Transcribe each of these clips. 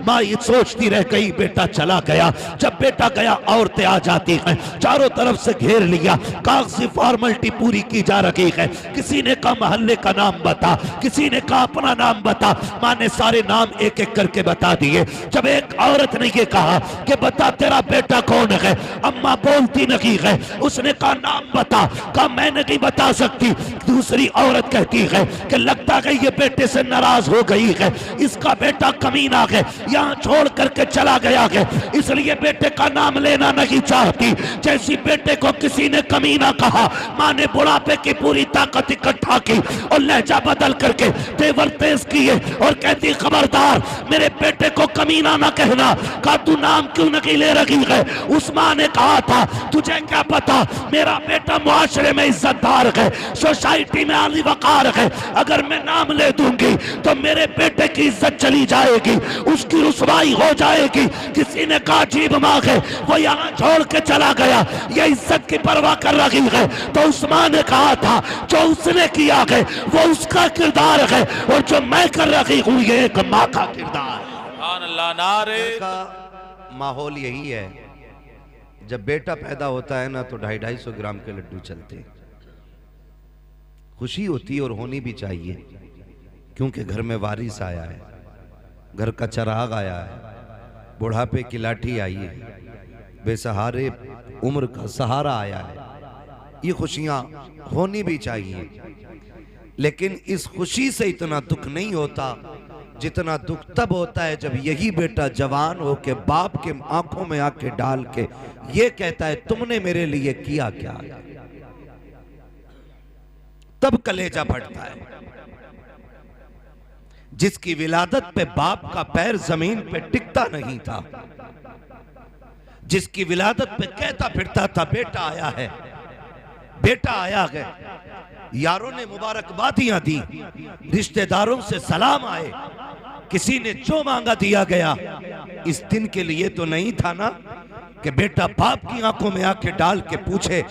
माँ ये सोचती रह गई, बेटा चला गया। जब बेटा गया औरतें आ जाती हैं, चारों तरफ से घेर लिया, कागजी फॉर्मेलिटी पूरी की जा रही है। किसी ने कहा मोहल्ले का नाम बता, किसी ने कहा अपना नाम बता। माँ ने सारे नाम एक एक करके बता दिए। जब एक औरत ने ये कहा कि बता तेरा बेटा कौन है, अम्मा बोलती नहीं है। उसने कहा नाम बता, कहा मैं नहीं बता सकती। दूसरी औरत कहती है कि लगता है ये बेटे से नाराज हो गई है, इसका बेटा कमीना है, यहाँ छोड़ करके चला गया है, इसलिए बेटे का नाम लेना नहीं चाहती। जैसी बेटे को किसी ने कमीना कहा, माँ ने बुढ़ापे की पूरी ताकत इकट्ठा की और लहजा बदल करके तेवर तेज किए और कहती खबरदार मेरे बेटे को कमीना ना कहना। कहा तू नाम क्यों नहीं ले रही है? उस माँ ने कहा था तुझे क्या पता, मेरा बेटा मुआशरे में इज्जतदार है, सोसाइटी में आली वकार है, अगर मैं नाम ले दूंगी तो मेरे बेटे की इज्जत चली जाएगी, उसकी रुसवाई हो जाएगी। किसी ने कहा अजीब माँ है, वो यहाँ छोड़ के चला गया, ये इज्जत की परवाह कर रही है। तो उस माँ ने कहा था जो उसने किया है वो उसका किरदार है, और जो मैं कर रही हूँ ये एक माँ का किरदार का माहौल यही है। जब बेटा पैदा होता है ना तो 250-250 ग्राम के लड्डू चलते हैं। खुशी होती है और होनी भी चाहिए, क्योंकि घर में वारिस आया है, घर का चिराग आया है, बुढ़ापे की लाठी आई है, बेसहारे उम्र का सहारा आया है। ये खुशियां होनी भी चाहिए, लेकिन इस खुशी से इतना दुख नहीं होता जितना दुख तब होता है जब यही बेटा जवान हो के बाप के आंखों में आके डाल के ये कहता है तुमने मेरे लिए किया क्या। तब कलेजा फटता है। जिसकी विलादत पे बाप का पैर जमीन पे टिकता नहीं था, जिसकी विलादत पे कहता फिरता था बेटा आया है, बेटा आया है, यारों ने मुबारकबादियां दी, रिश्तेदारों से सलाम आए, किसी ने जो मांगा दिया गया। इस दिन के लिए तो नहीं था ना कि बेटा बाप की आंखों में आंखें डाल के पूछे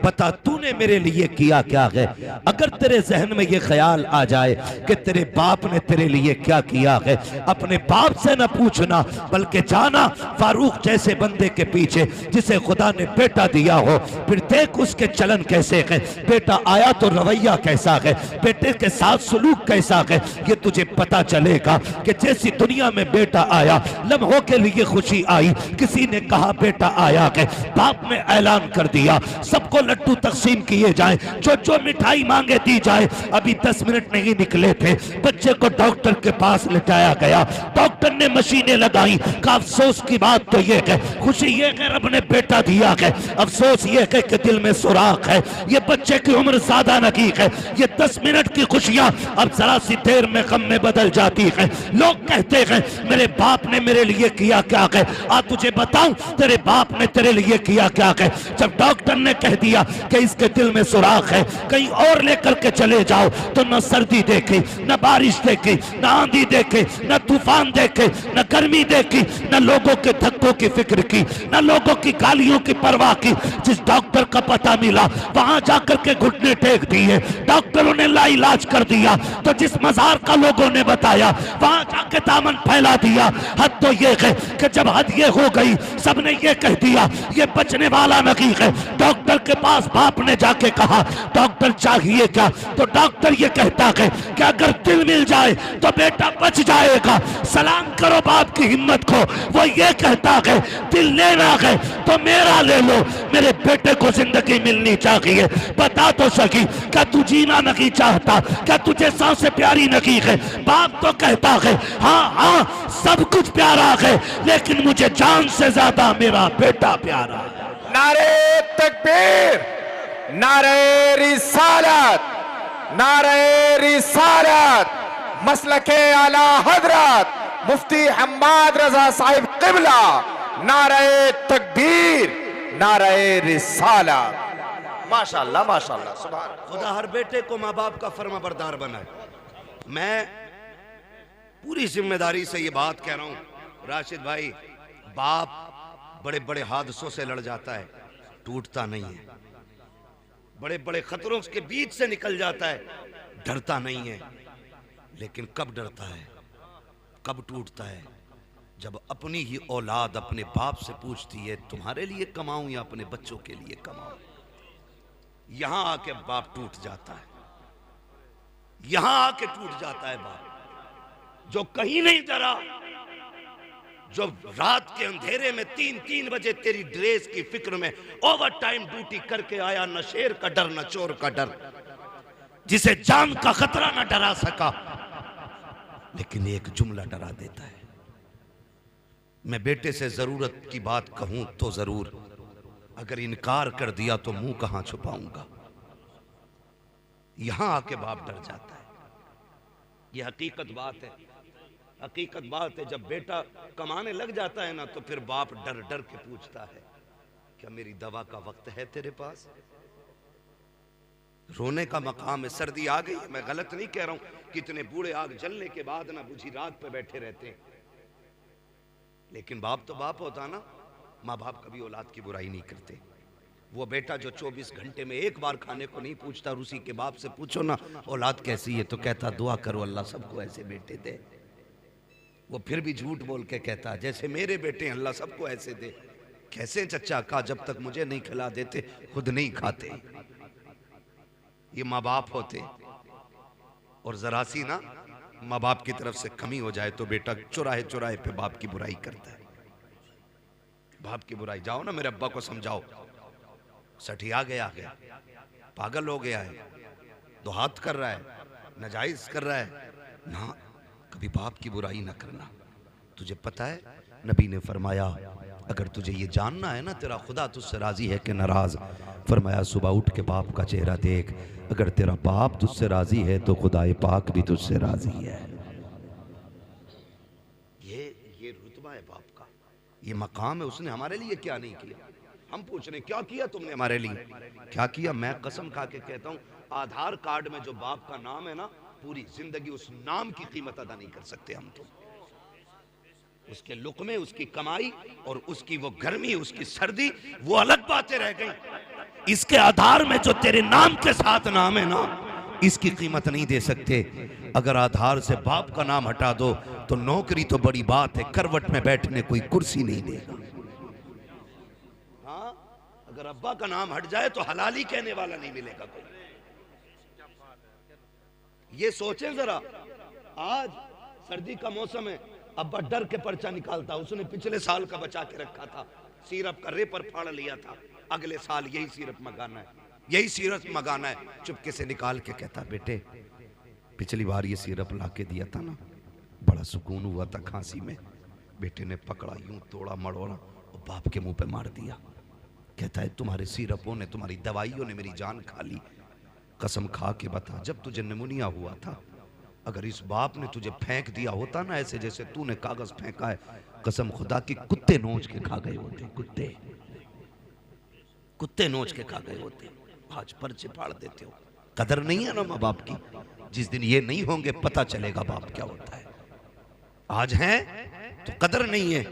बता तूने मेरे लिए किया क्या है। अगर तेरे जहन में ये ख्याल आ जाए कि तेरे बाप ने तेरे लिए क्या किया है, अपने बाप से न पूछना बल्कि जाना फारूक जैसे बंदे के पीछे जिसे खुदा ने बेटा दिया हो, फिर देख उसके चलन कैसे है, बेटा आया तो रवैया कैसा है, बेटे के साथ सलूक कैसा है, ये तुझे पता चलेगा कि जैसी दुनिया में बेटा आया लम्हों के लिए खुशी आई। किसी ने कहा बेटा आया है, बाप ने ऐलान कर दिया सबको लड्डू तकसीम किए जाएं, जो जो मिठाई मांगे दी जाए। अभी 10 मिनट नहीं निकले थे, बच्चे को डॉक्टर के पास लेटाया गया, डॉक्टर ने मशीनें लगाई। का अफसोस की बात तो ये है, खुशी ये है रब ने बेटा दिया है, अफसोस ये है कि दिल में सुराख है, ये बच्चे की उम्र ज्यादा नहीं है, ये 10 मिनट की खुशियां अब जरा सी देर में गम में बदल जाती है। लोग कहते हैं मेरे बाप ने मेरे लिए किया क्या है, आ तुझे बताऊं तेरे बाप ने तेरे लिए किया क्या है। जब डॉक्टर ने कह दिया कि इसके दिल में सुराख है, कहीं और लेकर के चले जाओ, तो न सर्दी देखी, न बारिश देखी, न आंधी देखी, न तूफान देखे, न गर्मी देखी, न लोगों के धक्कों की फिक्र की, न लोगों की गालियों की परवाह की। जिस डॉक्टर का पता मिला वहां जाकर के घुटने टेक दिए, डॉक्टरों ने लाइलाज कर दिया। तो जिस मजार का लोगों ने बताया वहां जाके दामन फैला दिया। हद तो ये है कि जब हद ये हो गई सबने ये कह दिया ये बचने वाला नहीं है। डॉक्टर के पास बाप ने जाके कहा डॉक्टर चाहिए क्या, तो डॉक्टर ये कहता है कि अगर दिल मिल जाए तो बेटा बच जाएगा। सलाम करो बाप की हिम्मत को, वो ये कहता है दिल लेना है तो मेरा ले लो, मेरे बेटे को जिंदगी मिलनी चाहिए। बता तो सकी क्या तू जीना नहीं चाहता, क्या तुझे सांसें प्यारी नहीं है। बाप तो कहता है हाँ हाँ सब कुछ प्यारा है, लेकिन मुझे जान से ज्यादा मेरा बेटा प्यारा है। नारे तकबीर, नारे रिसालत, नारे रिसालत, मसलके आला हजरत मुफ्ती हम्माद रजा साहिब क़िबला, नारे तकबीर, नारे रिसालत। माशाअल्लाह माशाअल्लाह, सुभान। खुदा हर बेटे को माँ बाप का फर्माबरदार बनाए। मैं पूरी जिम्मेदारी से ये बात कह रहा हूं राशिद भाई, बाप बड़े बड़े हादसों से लड़ जाता है, टूटता नहीं है, बड़े बड़े खतरों के बीच से निकल जाता है, डरता नहीं है। लेकिन कब डरता है, कब टूटता है, जब अपनी ही औलाद अपने बाप से पूछती है तुम्हारे लिए कमाऊं या अपने बच्चों के लिए कमाऊं, यहां आके बाप टूट जाता है, यहां आके टूट जाता है बाप जो कहीं नहीं डरा, जो रात के अंधेरे में 3-3 बजे तेरी ड्रेस की फिक्र में ओवर टाइम ड्यूटी करके आया, न शेर का डर न चोर का डर, जिसे जान का खतरा न डरा सका, लेकिन एक जुमला डरा देता है। मैं बेटे से जरूरत की बात कहूं तो जरूर, अगर इनकार कर दिया तो मुंह कहां छुपाऊंगा। यहां आके बाप डर जाता है। यह हकीकत बात है, हकीकत बात है। जब बेटा कमाने लग जाता है ना तो फिर बाप डर डर के पूछता है क्या मेरी दवा का वक्त है तेरे पास? रोने का मकाम है। सर्दी आ गई, मैं गलत नहीं कह रहा हूं, कितने बूढ़े आग जलने के बाद ना बुझी रात पे बैठे रहते हैं, लेकिन बाप तो बाप होता ना। माँ बाप कभी औलाद की बुराई नहीं करते। वो बेटा जो 24 घंटे में एक बार खाने को नहीं पूछता, और उसी के बाप से पूछो ना औलाद कैसी है तो कहता दुआ करो अल्लाह सबको ऐसे बेटे दे। वो फिर भी झूठ बोल के कहता जैसे मेरे बेटे अल्लाह सबको ऐसे दे। कैसे चचा? का जब तक मुझे नहीं खिला देते खुद नहीं खाते। ये माँ बाप होते। और जरा सी ना माँ बाप की तरफ से कमी हो जाए तो बेटा चुराहे चुराहे पे बाप की बुराई करता है। बाप की बुराई, जाओ ना मेरे अब्बा को समझाओ, सठिया गया है, पागल हो गया है, दुहात कर रहा है, नाजायज कर रहा है ना। कभी बाप की बुराई ना करना। तुझे पता है नबी ने फरमाया अगर तुझे ये जानना है ना तेरा खुदा तुझसे राजी है कि नाराज, फरमाया सुबह उठ के बाप का चेहरा देख, अगर तेरा बाप तुझसे राजी है तो खुदाए पाक भी तुझसे राजी है। ये रुतबा है बाप का, ये मकाम है। उसने हमारे लिए क्या नहीं किया। हम पूछ रहे क्या किया तुमने हमारे लिए? क्या किया? मैं कसम खा के कहता हूं आधार कार्ड में जो बाप का नाम है ना, पूरी जिंदगी उस नाम की कीमत अदा नहीं कर सकते हम। तो उसके लुक़मे, उसकी कमाई और उसकी वो गर्मी, उसकी सर्दी, वो अलग बातें रह गई। इसके आधार में जो तेरे नाम के साथ नाम है ना, इसकी कीमत नहीं दे सकते। अगर आधार से बाप का नाम हटा दो तो नौकरी तो बड़ी बात है, करवट में बैठने कोई कुर्सी नहीं देगा। हाँ, अगर अब्बा का नाम हट जाए तो हलाली कहने वाला नहीं मिलेगा कोई। ये सोचें जरा, आज सर्दी का मौसम है, अब्बा डर के पर्चा निकालता। उसने पिछले साल का बचा के रखा था, सिरप का रेपर फाड़ लिया था, अगले साल यही सिरप मंगाना है, यही सिरप मंगाना है। चुपके से निकाल के कहता बेटे पिछली बार ये सिरप ला के दिया था ना, बड़ा सुकून हुआ था खांसी में। बेटे ने पकड़ा, यूं तोड़ा मड़ोड़ा और बाप के मुंह पे मार दिया। कहता है तुम्हारे सिरपों ने, तुम्हारी दवाइयों ने मेरी जान खा ली। कसम खा के बता, जब तुझे निमोनिया हुआ था, अगर इस बाप ने तुझे फेंक दिया होता ना ऐसे जैसे तूने कागज फेंका है, कसम खुदा की कुत्ते नोच के खा गए होते। कुत्ते नोच के खा गए होते। आज पर्चे फाड़ देते हो। कदर नहीं है ना माँ बाप की। जिस दिन ये नहीं होंगे पता चलेगा बाप क्या होता है। आज हैं तो कदर नहीं है।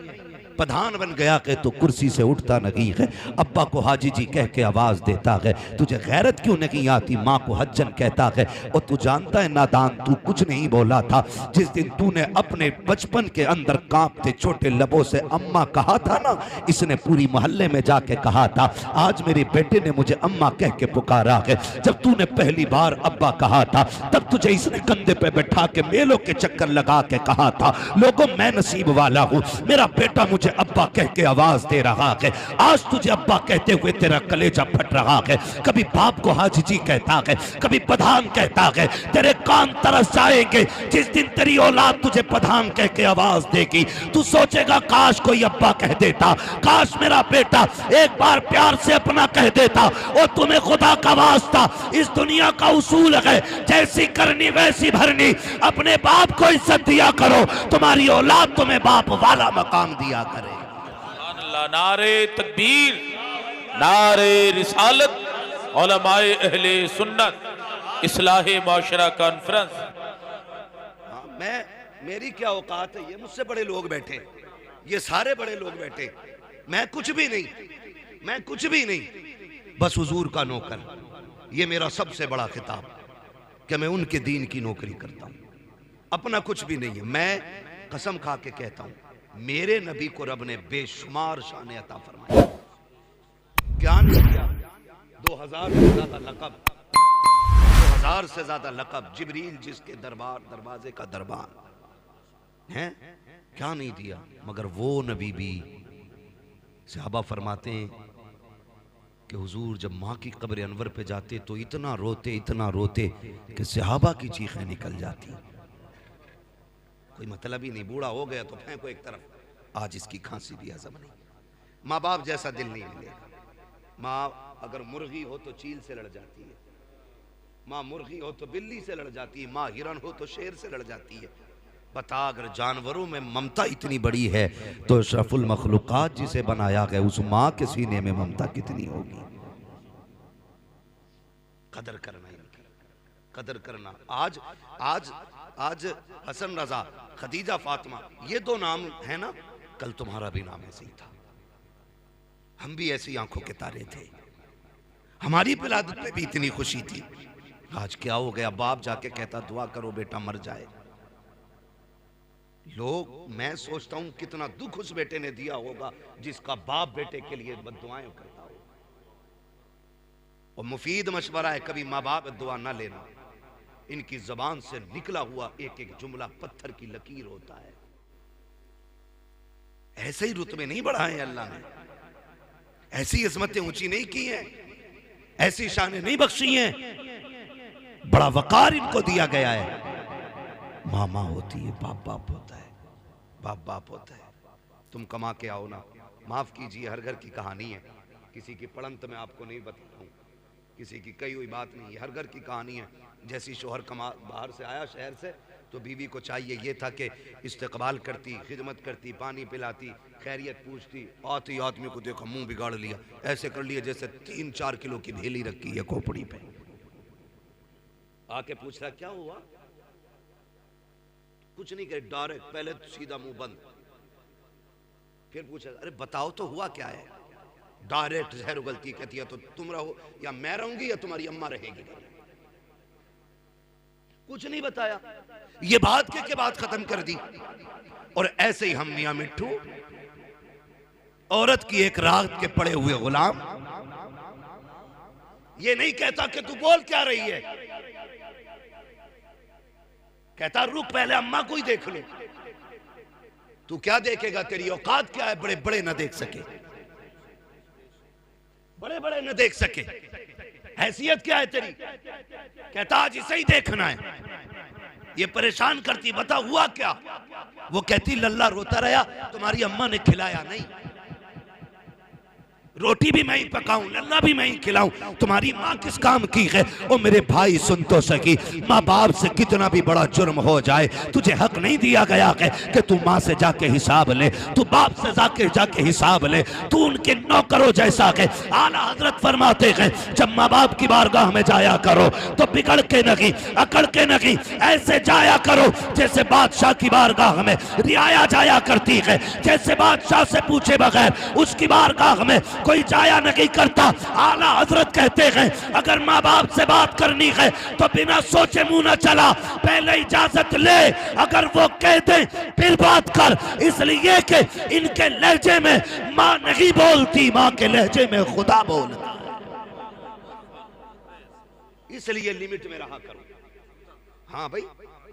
प्रधान बन गया के तो कुर्सी से उठता नहीं है। अब्बा को हाजी जी कह के आवाज देता है। तुझे गैरत क्यों नहीं आती? माँ को हज्जन कहता है। और तू जानता है नादान, तू कुछ नहीं बोला था जिस दिन तूने अपने बचपन के अंदर कांपते छोटे लबों से अम्मा कहा था ना, इसने पूरी मोहल्ले में जाके कहा था। आज मेरे बेटे ने मुझे अम्मा कह के पुकारा है। जब तूने पहली बार अब्बा कहा था तब तुझे इसने कंधे पे बैठा के मेलों के चक्कर लगा के कहा था लोगों मैं नसीब वाला हूँ, मेरा बेटा मुझे अब्बा कह के आवाज दे रहा है। आज तुझे अब्बा कहते हुए तेरा कलेजा फट रहा है। कभी बाप को हाजी जी कहता है, कभी प्रधान कहता है। तेरे कान तरस जाएंगे जिस दिन तेरी औलाद तुझे प्रधान कह के आवाज देगी। तू सोचेगा काश कोई अब्बा कह देता, काश मेरा बेटा एक बार प्यार से अपना कह देता। और तुम्हें खुदा का वास्ता, इस दुनिया का उसूल है जैसी करनी वैसी भरनी। अपने बाप को इज्जत दिया करो, तुम्हारी औलाद तुम्हें बाप वाला मकाम दिया करे। नारे तकबीर, नारे रिसालत, उलमाए अहले सुन्नत, इस्लाहे माशरा कॉन्फ्रेंस। मेरी क्या औकात है? ये मुझसे बड़े लोग बैठे, ये सारे बड़े लोग बैठे, मैं कुछ भी नहीं, मैं कुछ भी नहीं, बस हुजूर का नौकर। ये मेरा सबसे बड़ा खिताब कि मैं उनके दीन की नौकरी करता हूं। अपना कुछ भी नहीं है। मैं कसम खा के कहता हूं मेरे नबी को रब ने बेशुमार शान अता फरमाया। क्या नहीं किया? 2000 से ज्यादा लक़ब, 2000 से ज्यादा लक़ब, जिब्रील जिसके दरवाजे का दरबार है, क्या नहीं दिया? मगर वो नबी भी, सहाबा फरमाते हैं कि हुजूर जब माँ की कब्र अनवर पे जाते तो इतना रोते कि सहाबा की चीखें निकल जाती। कोई मतलब ही नहीं, बूढ़ा हो गया तो फेंको एक तरफ, आज इसकी खांसी भी हजम नहीं। माँ बाप जैसा दिल नहीं मिलेगा। माँ अगर मुर्गी हो तो चील से लड़ जाती है, माँ मुर्गी हो तो बिल्ली से लड़ जाती है, माँ हिरन हो तो शेर से लड़ जाती है। बता, अगर जानवरों में ममता इतनी बड़ी है तो अशरफुल मखलूकात जिसे बनाया गया उस माँ के सीने में ममता कितनी होगी। कदर करना, इनकी कदर करना। आज आज आज हसन रजा, खदीजा फातिमा, ये दो नाम है ना, कल तुम्हारा भी नाम ऐसे ही था। हम भी ऐसी आंखों के तारे थे, हमारी विलादत पे भी इतनी खुशी थी। आज क्या हो गया? बाप जाके कहता दुआ करो बेटा मर जाए। लोग, मैं सोचता हूं कितना दुख उस बेटे ने दिया होगा जिसका बाप बेटे के लिए बद्दुआएं करता हो। और मुफीद मशवरा है, कभी माँ बाप दुआ ना लेना। इनकी जबान से निकला हुआ एक एक जुमला पत्थर की लकीर होता है। ऐसे ही रुतबे नहीं बढ़ाए अल्लाह ने, ऐसी इज़्ज़तें ऊंची नहीं की हैं, ऐसी शानें नहीं बख्शी हैं। बड़ा वकार इनको दिया गया है। माँ माँ होती है, बाप बाप होता है, बाप बाप होता है। तुम कमा के आओ ना, माफ कीजिए, हर घर की कहानी है, किसी की पड़ंत में आपको नहीं बता रहा हूं, किसी की कही हुई बात नहीं है, हर घर की कहानी है। जैसी शोहर कमा बाहर से आया शहर से, तो बीवी को चाहिए ये था कि इस्तकबाल करती, खिदमत करती, पानी पिलाती, खैरियत पूछती। आते ही आदमी को देखो मुंह बिगाड़ लिया, ऐसे कर लिया जैसे 3-4 किलो की भेली रखी है खोपड़ी पे। आके पूछ रहा क्या हुआ? कुछ नहीं करे, डायरेक्ट, पहले तो सीधा मुंह बंद। फिर पूछा अरे बताओ तो हुआ क्या है? डायरेक्ट जहर उगलती, कहती है तो तुम रहो या मैं रहूंगी या तुम्हारी अम्मा रहेगी। कुछ नहीं बताया, ये बात के बात खत्म कर दी। और ऐसे ही हम मियां मिट्ठू, औरत की एक रात के पड़े हुए गुलाम। ये नहीं कहता कि तू बोल क्या रही है, कहता रुक पहले अम्मा को ही देख ले। तू क्या देखेगा? तेरी औकात क्या है? बड़े बड़े न देख सके, बड़े बड़े न देख सके, हैसियत क्या है तेरी? कहता आज इसे ही देखना है। ये परेशान करती, बता हुआ क्या? वो कहती लल्ला रोता रहा, तुम्हारी अम्मा ने खिलाया नहीं, रोटी भी मैं ही पकाऊं, लल्ला भी मैं ही खिलाऊं, तुम्हारी माँ किस काम की है? ओ मेरे भाई सुन तो सकी, माँ बाप से कितना भी बड़ा जुर्म हो जाए, तुझे हक नहीं दिया गया है कि तू माँ से जाके हिसाब ले, तू बाप से जाके हिसाब ले, तू उनके नौकरों जैसा है। आला हजरत फरमाते हैं जब माँ बाप की बारगाह में जाया करो तो बिगड़ के नहीं, अकड़ के नहीं, ऐसे जाया करो जैसे बादशाह की बारगाह में रियाया जाया करती है, जैसे बादशाह से पूछे बगैर उसकी बारगाह में कोई जाया नहीं करता। आला हजरत कहते हैं अगर माँ बाप से बात करनी है तो बिना सोचे मुंह न चला, पहले इजाजत ले, अगर वो कह दे फिर बात कर, इसलिए कि इनके लहजे में माँ नहीं बोलती, माँ के लहजे में खुदा बोलता, इसलिए लिमिट में रहा करो। हाँ भाई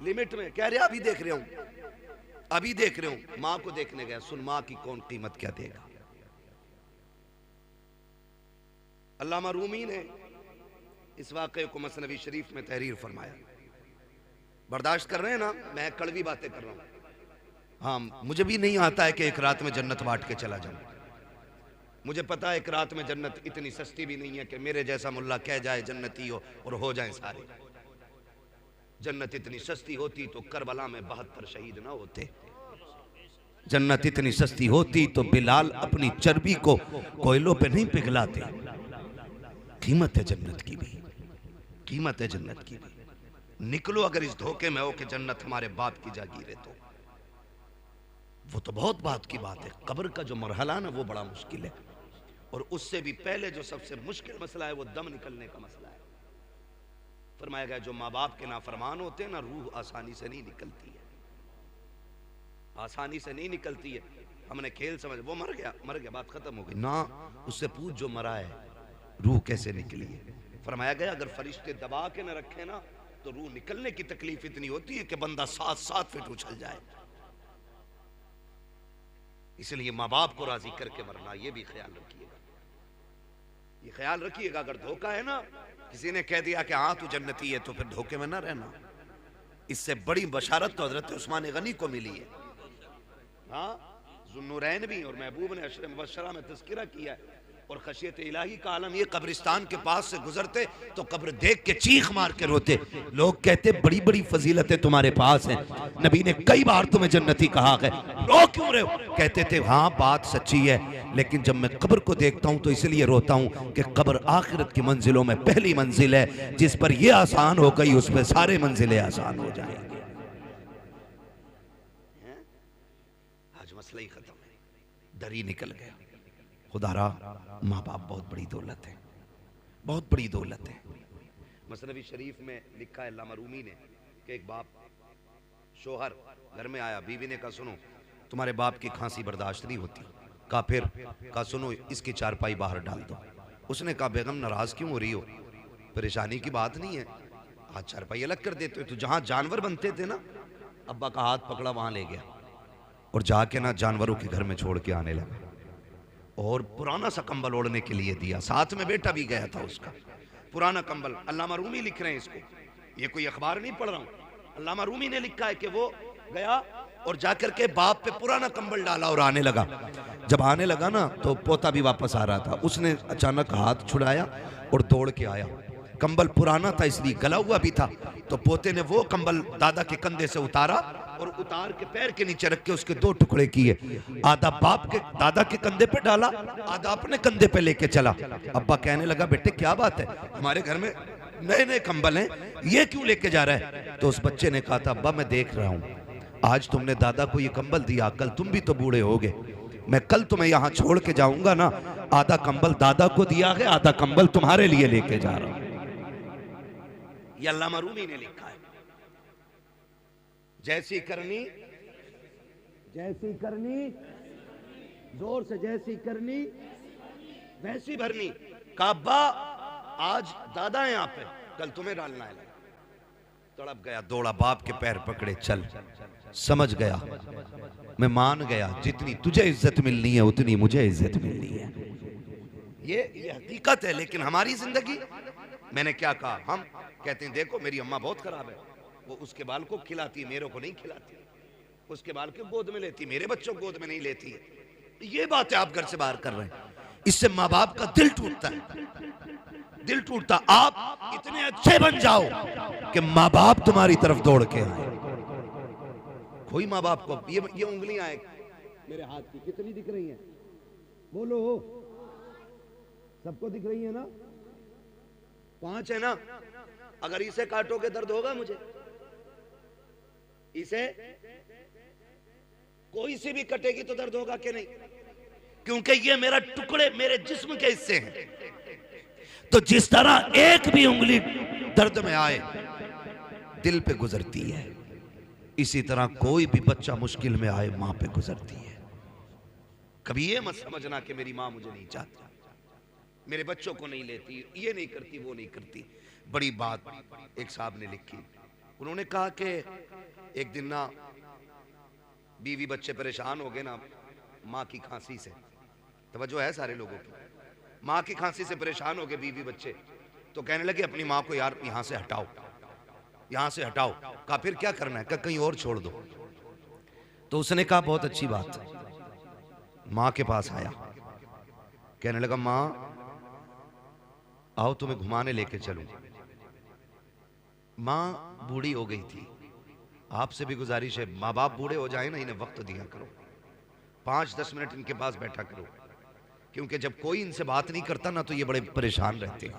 लिमिट में, कह रहे अभी देख रहे हूं, अभी देख रहे हूं, माँ को देखने गया, सुन माँ की कौन कीमत क्या देगा। अल्लामा रूमी ने इस वाक़े को मसनवी शरीफ में तहरीर फरमाया। बर्दाश्त कर रहे हैं ना, मैं कड़वी बातें कर रहा हूं। हाँ मुझे भी नहीं आता है कि एक रात में जन्नत बांट के चला जाऊं। मुझे पता है एक रात में जन्नत इतनी सस्ती भी नहीं है कि मेरे जैसा मुल्ला कह जाए जन्नती हो जाएं सारे। जन्नत इतनी सस्ती होती तो करबला में 72 शहीद ना होते। जन्नत इतनी सस्ती होती तो बिलाल अपनी चर्बी को कोयलों पे नहीं पिघलाते। कीमत है जन्नत की भी, कीमत है जन्नत की भी। निकलो अगर इस धोखे में हो कि जन्नत हमारे बाप की जागीर है तो वो तो बहुत बात की बात है। कब्र का जो मरहला ना वो बड़ा मुश्किल है, और उससे भी पहले जो सबसे मुश्किल मसला है वो दम निकलने का मसला है। फरमाया गया जो माँ बाप के नाफरमान होते हैं ना, रूह आसानी से नहीं निकलती है। आसानी से नहीं निकलती है, हमने खेल समझ, वो मर गया बात खत्म हो गई ना। उससे पूछ जो मरा है रूह कैसे निकली है। फरमाया गया अगर फरिश्ते दबा के न रखे ना तो रूह निकलने की तकलीफ इतनी होती है कि बंदा 7-7 फीट उछल जाए। इसलिए माँ बाप को राजी करके मरना, ये भी ख्याल रखिएगा, ये ख्याल रखिएगा। अगर धोखा है ना, किसी ने कह दिया कि हाँ तू जन्नती है, तो फिर धोखे में ना रहना। इससे बड़ी बशारत तो हजरत उस्मान गनी को मिली है। हाँ, ज़ुन्नुरैन भी और महबूब ने अशर मुबश्शरा में तज़किरा किया है। और खशियत इलाही का आलम ये, कब्रिस्तान के पास से गुजरते तो कब्र देख के चीख मार के रोते। लोग कहते बड़ी बड़ी फजीलतें तुम्हारे पास हैं, नबी ने कई बार तुम्हें जन्नती कहा है, रो क्यों रहे हो? कहते थे हाँ बात सच्ची है, लेकिन जब मैं कब्र को देखता हूं तो इसलिए रोता हूं कि कब्र आखिरत की मंजिलों में पहली मंजिल है, जिस पर यह आसान हो गई उस पर सारे मंजिलें आसान हो जाएंगे। आज मसला ही खत्म है, डर ही निकल गया। खुदारा माँ बाप बहुत बड़ी दौलत है, बहुत बड़ी दौलत है। मसनवी शरीफ में लिखा है अल्लामा रूमी ने कि एक बाप शोहर घर में आया, बीवी ने कहा सुनो तुम्हारे बाप की खांसी बर्दाश्त नहीं होती। कहा फिर? कहा सुनो इसकी चारपाई बाहर डाल दो। उसने कहा बेगम नाराज क्यों हो रही हो? परेशानी की बात नहीं है, आज चारपाई अलग कर देते हो। तो जहां जानवर बनते थे ना, अब्बा का हाथ पकड़ा वहां ले गया और जाके ना जानवरों के घर में छोड़ के आने लगा और पुराना सा कंबल ओढ़ने के लिए दिया। साथ में बेटा भी गया था उसका, पुराना कंबल। अल्लामा रूमी लिख रहे हैं इसको, ये कोई अखबार नहीं पढ़ रहा हूं, अल्लामा रूमी ने लिखा है कि वो गया और जाकर के बाप पे पुराना कंबल डाला और आने लगा। जब आने लगा ना तो पोता भी वापस आ रहा था, उसने अचानक हाथ छुड़ाया और दौड़ के आया। कंबल पुराना था इसलिए गला हुआ भी था, तो पोते ने वो कंबल दादा के कंधे से उतारा और उतार के पैर के नीचे रख के उसके 2 टुकड़े किए। आधा बाप के दादा के कंधे पे डाला, आधा अपने कंधे पे लेके चला। अब्बा कहने लगा बेटे क्या बात है, हमारे घर में नए नए कंबल हैं, ये क्यों लेके जा रहा है? तो उस बच्चे ने कहा था अब्बा मैं देख रहा हूँ आज तुमने दादा को ये कंबल दिया, कल तुम भी तो बूढ़े होगे, मैं कल तुम्हें यहाँ छोड़ के जाऊंगा ना, आधा कंबल दादा को दिया है, आधा कंबल तुम्हारे लिए लेके जा रहा हूं। ये अल्लामा रूमी ने लिखा है। जैसी करनी जोर से, जैसी करनी वैसी भरनी। काबा आज दादा है यहाँ पे, कल तुम्हें डालना है। तड़प गया, दौड़ा, बाप के पैर पकड़े, चल। समझ गया, मैं मान गया, जितनी तुझे इज्जत मिलनी है उतनी मुझे इज्जत मिलनी है। ये हकीकत है। लेकिन हमारी जिंदगी, मैंने क्या कहा, हम कहते हैं देखो मेरी अम्मा बहुत खराब है, वो उसके बाल को खिलाती है, मेरे को नहीं खिलाती, उसके बाल को गोद में लेती, मेरे बच्चों को गोद में नहीं लेती है। ये बातें आप घर से बाहर कर रहे हैं, इससे माँ बाप का दिल टूटता है, दिल टूटता। आप इतने अच्छे बन जाओ कि माँ बाप तुम्हारी तरफ दौड़ के आए। कोई माँ बाप को ये उंगलियां मेरे हाथ की कितनी दिख रही हैं? बोलो, सबको दिख रही है ना? 5 है ना? अगर इसे काटोगे दर्द होगा मुझे? इसे कोई सी भी कटेगी तो दर्द होगा कि नहीं? क्योंकि ये मेरा टुकड़े, मेरे जिस्म के हिस्से हैं। तो जिस तरह एक भी उंगली दर्द में आए दिल पे गुजरती है, इसी तरह कोई भी बच्चा मुश्किल में आए मां पे गुजरती है। कभी ये मत समझना कि मेरी मां मुझे नहीं चाहती, मेरे बच्चों को नहीं लेती, ये नहीं करती, वो नहीं करती। बड़ी बात एक साहब ने लिखी, उन्होंने कहा कि एक दिन ना बीवी बच्चे परेशान हो गए ना माँ की खांसी से। तवज्जो है सारे लोगों की? माँ की खांसी से परेशान हो गए बीवी बच्चे, तो कहने लगे अपनी माँ को यार यहाँ से हटाओ, यहाँ से हटाओ। कहा फिर क्या करना है? कहा कहीं और छोड़ दो। तो उसने कहा बहुत अच्छी बात। माँ के पास आया, कहने लगा माँ आओ तुम्हें घुमाने लेके चलूं। माँ बूढ़ी हो गई थी, आपसे भी गुजारिश है माँ बाप बूढ़े हो जाए ना, इन्हें वक्त दिया करो, 5-10 मिनट इनके पास बैठा करो, क्योंकि जब कोई इनसे बात नहीं करता ना तो ये बड़े परेशान रहते हैं।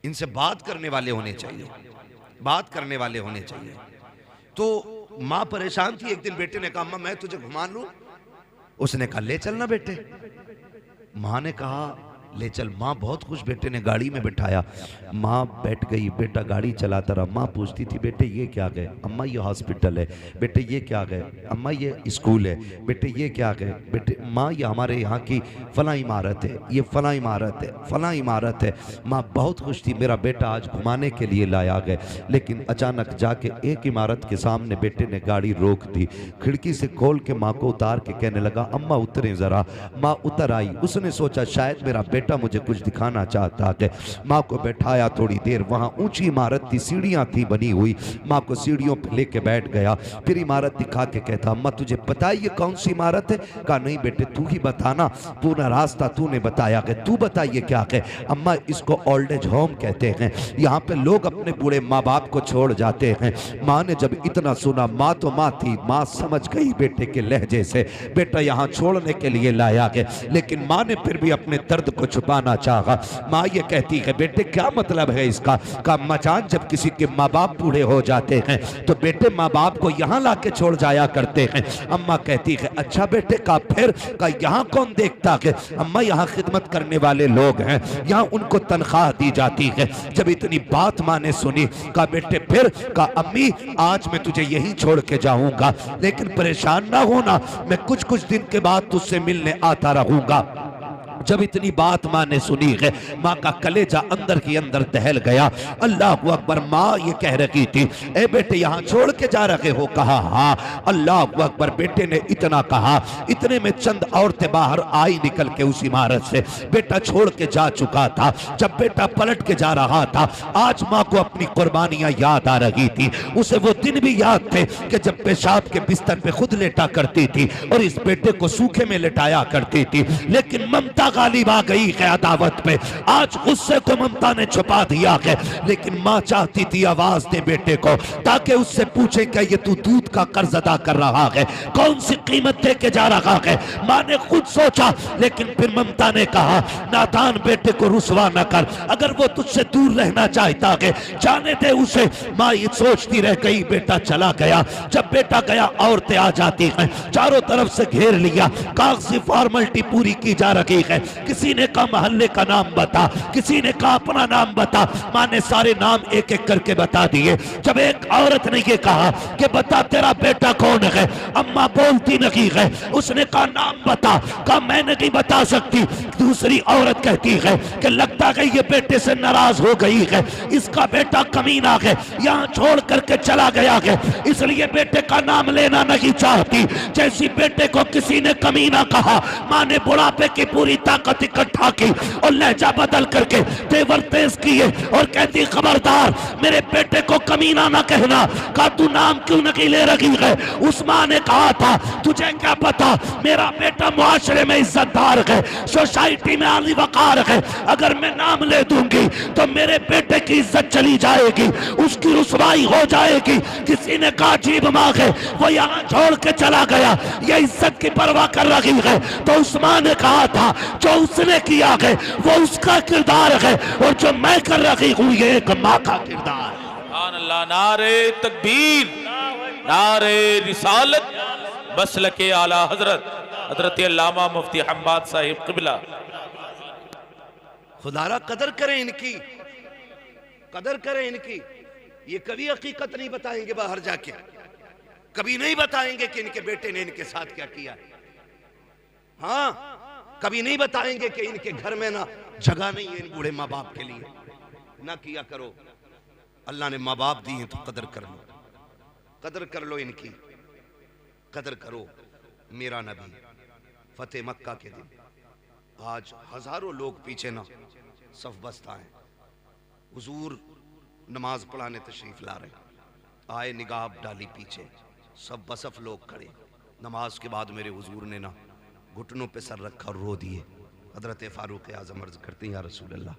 इनसे बात करने वाले होने चाहिए, बात करने वाले होने चाहिए। तो माँ परेशान थी। एक दिन बेटे ने कहा अम्मा मैं तुझे घुमा लूं? उसने कहा ले चलना बेटे। माँ ने कहा ले चल। माँ बहुत खुश, बेटे ने गाड़ी में बिठाया, माँ बैठ गई, बेटा गाड़ी चलाता रहा। माँ पूछती थी बेटे ये क्या गए? अम्मा ये हॉस्पिटल है। बेटे ये क्या गए? अम्मा ये स्कूल है। बेटे ये क्या गए? बेटे माँ ये हमारे यहाँ की फलां इमारत है, ये फलां इमारत है, फलां इमारत है। माँ बहुत खुश थी, मेरा बेटा आज घुमाने के लिए लाया गए। लेकिन अचानक जाके एक इमारत के सामने बेटे ने गाड़ी रोक दी, खिड़की से खोल के माँ को उतार के कहने लगा अम्मा उतरे जरा। माँ उतर आई। उसने सोचा शायद मेरा बेटा मुझे कुछ दिखाना चाहता है। माँ को बैठाया, थोड़ी देर वहाँ ऊंची इमारत थी, सीढ़ियाँ थी बनी हुई। माँ को सीढ़ियों पे लेके बैठ गया, फिर इमारत दिखा के कहता अम्मा तुझे पता है ये कौन सी इमारत है? कहा नहीं बेटे तू ही बताना, पूरा रास्ता तूने बताया कि तू बताइए क्या है? अम्मा इसको ओल्ड एज होम कहते हैं, यहाँ पे लोग अपने बूढ़े माँ बाप को छोड़ जाते हैं। माँ ने जब इतना सुना, माँ तो माँ थी, माँ समझ गई बेटे के लहजे से बेटा यहाँ छोड़ने के लिए लाया गया। लेकिन माँ ने फिर भी अपने दर्द को छुपाना चाहा। माँ ये कहती है बेटे क्या मतलब है इसका? का अम्मा जान जब किसी के माँ बाप बूढ़े हो जाते हैं तो बेटे माँ बाप को यहाँ ला के छोड़ जाया करते हैं। अम्मा कहती है अच्छा बेटे, का फिर का यहाँ कौन देखता है? अम्मा यहाँ खिदमत करने वाले लोग हैं, यहाँ उनको तनख्वाह दी जाती है। जब इतनी बात माँ ने सुनी, का बेटे फिर का अम्मी आज मैं तुझे यहीं छोड़ के जाऊंगा, लेकिन परेशान ना होना, मैं कुछ कुछ दिन के बाद तुझसे मिलने आता रहूंगा। जब इतनी बात माँ ने सुनी है, माँ का कलेजा अंदर की अंदर दहल गया। अल्लाह अकबर। माँ ये कह रही थी ए बेटे यहाँ छोड़ के जा रहे हो? कहा हाँ। अल्लाह अकबर। बेटे ने इतना कहा, इतने में चंद औरतें बाहर आई निकल के उस इमारत से। बेटा छोड़ के जा चुका था। जब बेटा पलट के जा रहा था, आज माँ को अपनी कुर्बानियां याद आ रही थी। उसे वो दिन भी याद थे कि जब पेशाब के बिस्तर पे खुद लेटा करती थी और इस बेटे को सूखे में लेटाया करती थी। लेकिन ममता गालिब आ गई है अदावत पे। आज गुस्से को ममता ने छुपा दिया है, लेकिन माँ चाहती थी आवाज दे बेटे को, ताकि उससे पूछे क्या ये तू दूध का कर्ज अदा कर रहा है, कौन सी कीमत दे के जा रहा है? माँ ने खुद सोचा, लेकिन फिर ममता ने कहा नादान बेटे को रुसवा न कर, अगर वो तुझसे दूर रहना चाहता है जाने दे उसे। माँ ये सोचती रह गई, बेटा चला गया। जब बेटा गया औरतें आ जाती हैं, चारों तरफ से घेर लिया, कागजी फॉर्मेलिटी पूरी की जा रही है। किसी ने कहा मोहल्ले का नाम बता, किसी ने कहा अपना नाम बता। माँ ने सारे नाम एक एक करके बता दिए। जब एक औरत ने ये कहा कि बता तेरा बेटा कौन है, अम्मा बोलती नहीं है। उसने कहा नाम बता, कहा मैं नहीं बता सकती। दूसरी औरत कहती है कि लगता है ये बेटे से नाराज हो गई है, इसका बेटा कमीना है, यहाँ छोड़ करके चला गया है, इसलिए बेटे का नाम लेना नहीं चाहती। जैसी बेटे को किसी ने कमीना कहा, माँ ने बुढ़ापे की पूरी ताकत इकट्ठा की और लहजा बदल करके तेवर तेज किए और कहती खबरदार मेरे बेटे को कमीना ना कहना। कहा तू नाम क्यों नहीं ले रही है? उस माँ ने कहा था तुझे क्या पता, मेरा बेटा मुआशरे में इज्जतदार है, सोसाइटी में आली वकार है, अगर मैं नाम ले दूंगी तो मेरे बेटे की इज्जत चली जाएगी, उसकी रुसवाई हो जाएगी। किसी ने कहा अजीब माँ है, वो यहाँ छोड़ के चला गया, ये इज्जत की परवाह कर रही है। तो उस माँ ने कहा था जो उसने किया है वो उसका किरदार है, और जो मैं कर रही हूँ ये एक माँ का किरदार है। अल्लाह। नारे तकबीर, नारे रिसालत, मसलके आला हजरत हजरत अल्लामा मुफ्ती हम्माद साहिब क़िबला। खुदारा कदर करें इनकी, कदर करें इनकी। ये कभी हकीकत नहीं बताएंगे बाहर जाके, कभी नहीं बताएंगे कि इनके बेटे ने इनके साथ क्या किया। हाँ, कभी नहीं बताएंगे कि इनके घर में ना जगह नहीं है इन बूढ़े माँ बाप के लिए। ना किया करो, अल्लाह ने माँ बाप दिए तो कदर कर लो, कदर कर लो इनकी, कदर करो। मेरा नबी फतेह मक्का के दिन आज हजारों लोग पीछे ना सफ बस्ता है, हुजूर नमाज पढ़ाने तशरीफ ला रहे, आए निगाह डाली पीछे, सब बसफ लोग खड़े। नमाज के बाद मेरे हुजूर ने ना घुटनों पे सर रखा और रो दिए। हजरत फारूक आजम अर्ज करते हैं या रसूल अल्लाह,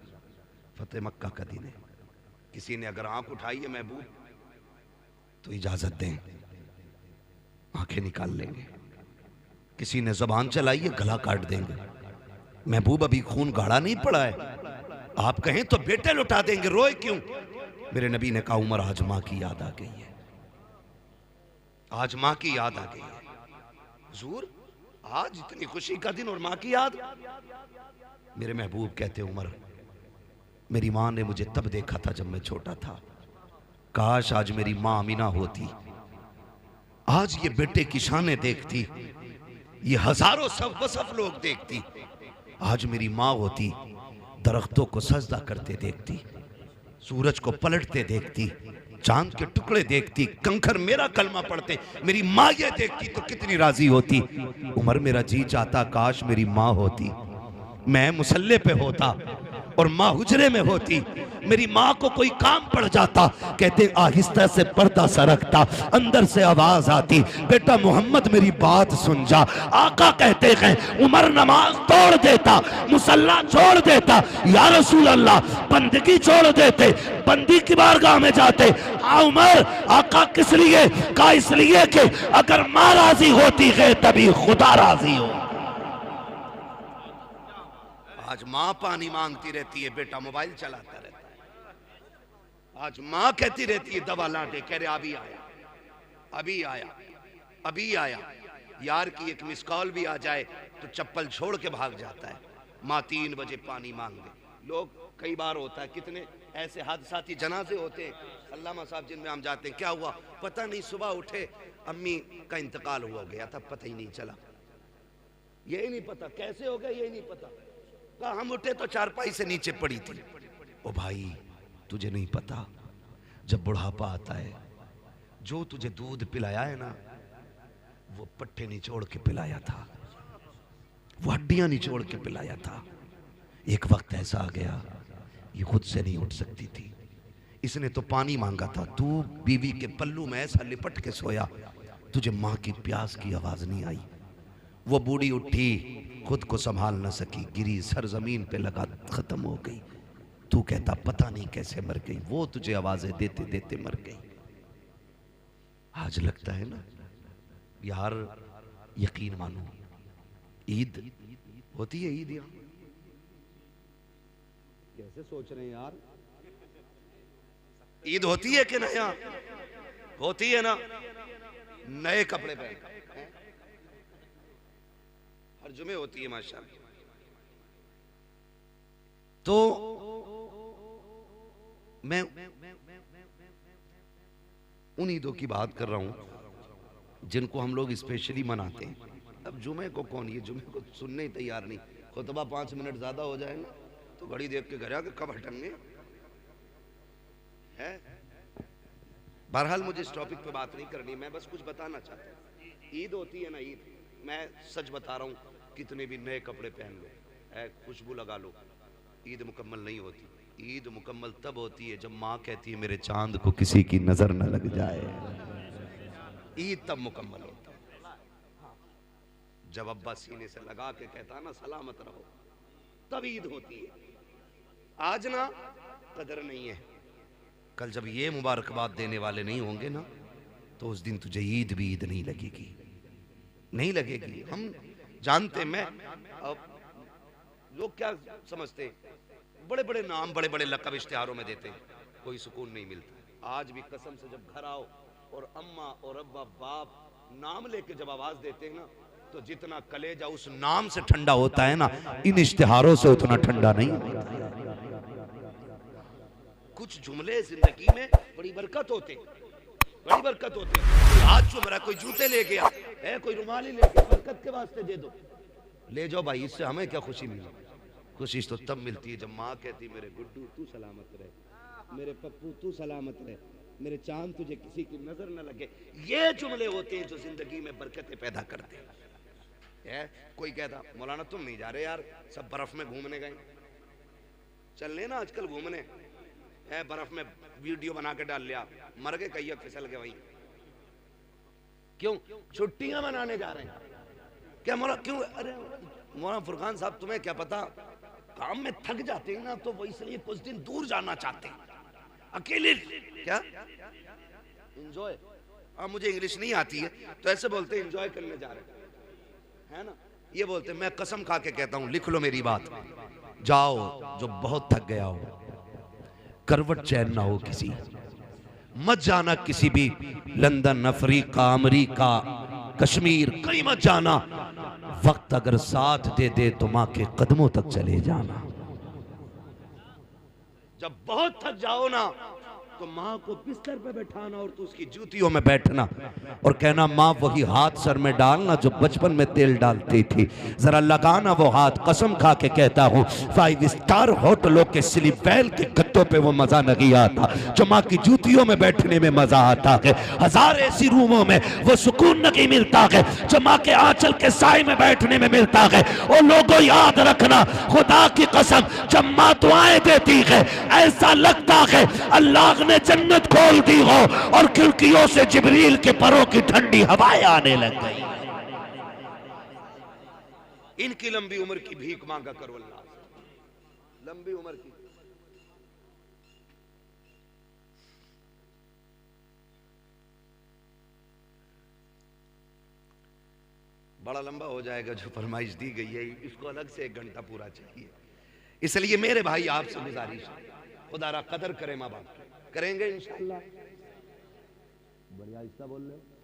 फतेह मक्का का दिन है, किसी ने अगर आंख उठाई है महबूब तो इजाजत दें, आंखें निकाल लेंगे। किसी ने जबान चलाई है गला काट देंगे। महबूब अभी खून गाढ़ा नहीं पड़ा है, आप कहें तो बेटे लुटा देंगे, रोए क्यों? मेरे नबी ने कहा उमर आज माँ की याद आ गई है, आज माँ की याद आ गई है। हुजूर आज इतनी खुशी का दिन और माँ की याद। मेरे महबूब कहते उमर, मेरी माँ ने मुझे तब देखा था जब मैं छोटा था, काश आज मेरी माँ अमीना होती, आज ये बेटे की शानें देखती, ये हजारों सब वसफ लोग देखती, आज मेरी माँ होती, दरख्तों को सजदा करते देखती, सूरज को पलटते देखती, चांद के टुकड़े देखती, कंकर मेरा कलमा पढ़ते, मेरी माँ ये देखती तो कितनी राजी होती। उमर मेरा जी चाहता काश मेरी माँ होती, मैं मुसल्ले पे होता और माँ हुजरे में होती, मेरी माँ को कोई काम पड़ जाता, कहते आहिस्ता से पर्दा सरकता, अंदर से आवाज आती, बेटा मोहम्मद मेरी बात सुन जा। आका कहते हैं उमर नमाज तोड़ देता, मुसल्ला छोड़ देता, या रसूल अल्लाह बंदगी छोड़ देते, बंदी की बारगाह में जाते। हाँ उमर, आका किस लिए? का इसलिए कि अगर माँ राजी होती है तभी खुदा राजी हो। आज माँ पानी मांगती रहती है, बेटा मोबाइल चलाता रहता है। आज माँ कहती रहती है दवा लाटे, कह रहे अभी आया, अभी आया, अभी आया। यार की एक मिस कॉल भी आ जाए तो चप्पल छोड़ के भाग जाता है। माँ 3 बजे पानी मांग दे। लोग कई बार होता है, कितने ऐसे हादसाती जनाजे होते हैं, अल्लामा साहब जिनमें हम जाते हैं, क्या हुआ पता नहीं, सुबह उठे अम्मी का इंतकाल हुआ गया था, पता ही नहीं चला, यही नहीं पता कैसे हो गया, यही नहीं पता। कहा हम उठे तो चारपाई से नीचे पड़ी थी। ओ भाई तुझे नहीं पता, जब बुढ़ापा आता है, जो तुझे दूध पिलाया है ना, वो पट्टे निचोड़ के पिलाया था, वो हड्डियां निचोड़ के पिलाया था। एक वक्त ऐसा आ गया ये खुद से नहीं उठ सकती थी, इसने तो पानी मांगा था, तू बीवी के पल्लू में ऐसा लिपट के सोया, तुझे माँ की प्यास की आवाज नहीं आई। वो बूढ़ी उठी, खुद को संभाल न सकी, गिरी, सर जमीन पे लगा, खत्म हो गई। तू कहता पता नहीं कैसे मर गई, वो तुझे आवाजें देते देते मर गई। आज लगता है ना यार, यकीन मानो ईद होती है, ईद यहाँ कैसे सोच रहे हैं यार, ईद होती है कि नहीं? होती है ना, नए कपड़े पहन हर जुमे होती है माशाअल्लाह। तो मैं उन ईदों की बात कर रहा हूं जिनको हम लोग स्पेशली मनाते हैं। अब जुमे को कौन, ये जुमे को सुनने ही तैयार नहीं, खुतबा 5 मिनट ज्यादा हो जाए ना तो घड़ी देख के घर आके कब हटेंगे है। बहरहाल मुझे इस टॉपिक पे बात नहीं करनी, मैं बस कुछ बताना चाहता हूँ। ईद होती है ना, ईद, मैं सच बता रहा हूँ, कितने भी नए कपड़े पहन लो, खुशबू लगा लो, ईद मुकम्मल नहीं होती। ईद मुकम्मल तब होती है जब माँ कहती है मेरे चांद को किसी की नजर न लग जाए, ईद तब मुकम्मल होता है। जब अब्बा सीने से लगा के कहता ना सलामत रहो, तब ईद होती है। आज ना कदर नहीं है, कल जब ये मुबारकबाद देने वाले नहीं होंगे ना, तो उस दिन तुझे ईद भी ईद नहीं लगेगी, नहीं लगेगी। हम जानते, मैं अब लोग क्या समझते, बड़े बड़े नाम, बड़े बड़े लक़ब इश्तिहारों में देते हैं, कोई सुकून नहीं मिलता। आज भी कसम से जब घर आओ और अम्मा और अब्बा बाप नाम लेके जब आवाज देते हैं ना, तो जितना कलेजा उस नाम से ठंडा होता है ना, इन इश्तिहारों से उतना ठंडा नहीं होता। कुछ जुमले जिंदगी में बड़ी बरकत होते, बड़ी बरकत होते। आज जो मेरा कोई जूते ले गया है, कोई रुमाली ले गया, बरकत के वास्ते दे दो, ले जाओ भाई, इससे हमें क्या खुशी मिली? खुशी तो तब मिलती है जब माँ कहती मेरे गुड्डू तू सलामत रहे, मेरे पप्पू तू सलामत रहे, मेरे चांद तुझे किसी की नजर न लगे। ये जुमले होते हैं जो जिंदगी में बरकतें पैदा करते हैं। कोई कहता मौलाना तुम नहीं जा रहे यार, सब बर्फ में घूमने गए, चलने ना आजकल घूमने, बर्फ में वीडियो बना के डाल लिया, मर गए कहीं फिसल गए वहीं, क्यों छुट्टियां मनाने जा रहे हैं क्या मौलाना? क्यों? अरे मौलाना फुरकान साहब तुम्हें क्या पता, काम में थक जाते हैं ना, तो वो इसलिए कुछ दिन दूर जाना चाहते हैं, अकेले। क्या एंजॉय? हाँ मुझे इंग्लिश नहीं आती है तो ऐसे बोलते हैं एंजॉय करने जा रहे हैं, है ना? ये बोलते मैं कसम खा के कहता हूं, लिख लो मेरी बात, जाओ जो बहुत थक गया हो, करवट चैन ना हो किसी, मत जाना किसी भी लंदन, अफ्रीका, अमेरिका, कश्मीर कहीं मत जाना, वक्त अगर साथ दे दे तो माँ के कदमों तक चले जाना। जब बहुत थक जाओ ना तो माँ को बिस्तर पे बैठाना और तो उसकी जूतियों में बैठना और कहना माँ वही हाथ सर में डालना जो बचपन में तेल डालती थी, जरा लगाना वो हाथ। कसम खा के कहता हूँ 5 स्टार होटलों के स्लीप वेल के गद्दों पे वो मजा नहीं आता जो माँ की जूतियों में बैठने में मजा आता है। 1000 ऐसी रूमों में वो सुकून नहीं मिलता है जो माँ के आंचल के साए में बैठने में मिलता है। और लोगों याद रखना, खुदा की कसम जब माँ दुआएं देती है ऐसा लगता है अल्लाह ने जन्नत खोल दी हो और खिड़कियों से जिब्रील के परों की ठंडी हवाएं आने लग गई। इनकी लंबी उम्र की भीख मांगा करो अल्लाह से, लंबी उम्र की। बड़ा लंबा हो जाएगा जो फरमाइश दी गई है, इसको अलग से 1 घंटा पूरा चाहिए। इसलिए मेरे भाई आपसे गुजारिश है, खुदा रा कदर करें माँ बाप, करेंगे इंशाअल्लाह। बढ़िया हिस्सा बोल रहे हो।